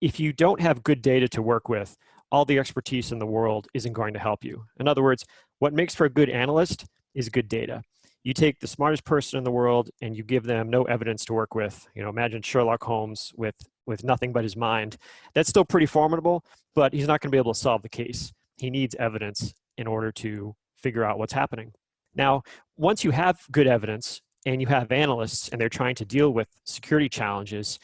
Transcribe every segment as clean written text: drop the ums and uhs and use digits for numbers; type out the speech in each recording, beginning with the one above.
if you don't have good data to work with, all the expertise in the world isn't going to help you. In other words, what makes for a good analyst is good data. You take the smartest person in the world and you give them no evidence to work with. Imagine Sherlock Holmes with nothing but his mind. That's still pretty formidable, but he's not going to be able to solve the case. He needs evidence in order to figure out what's happening. Now, once you have good evidence and you have analysts and they're trying to deal with security challenges,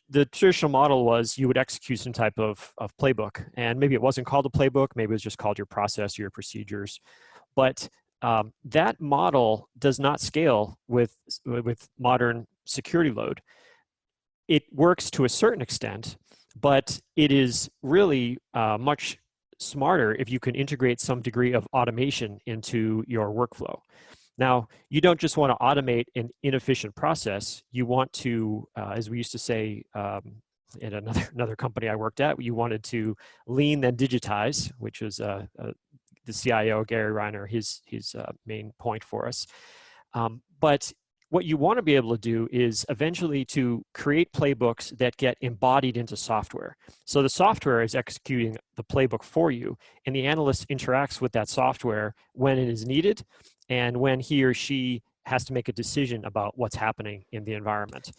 the traditional model was you would execute some type of playbook. And maybe it wasn't called a playbook, maybe it was just called your process, your procedures. But that model does not scale with modern security load. It works to a certain extent, but it is really much smarter if you can integrate some degree of automation into your workflow. Now, you don't just want to automate an inefficient process. You want to, as we used to say in another company I worked at, you wanted to lean then digitize, which was the CIO, Gary Reiner, his main point for us. But what you want to be able to do is eventually to create playbooks that get embodied into software. So the software is executing the playbook for you, and the analyst interacts with that software when it is needed and when he or she has to make a decision about what's happening in the environment.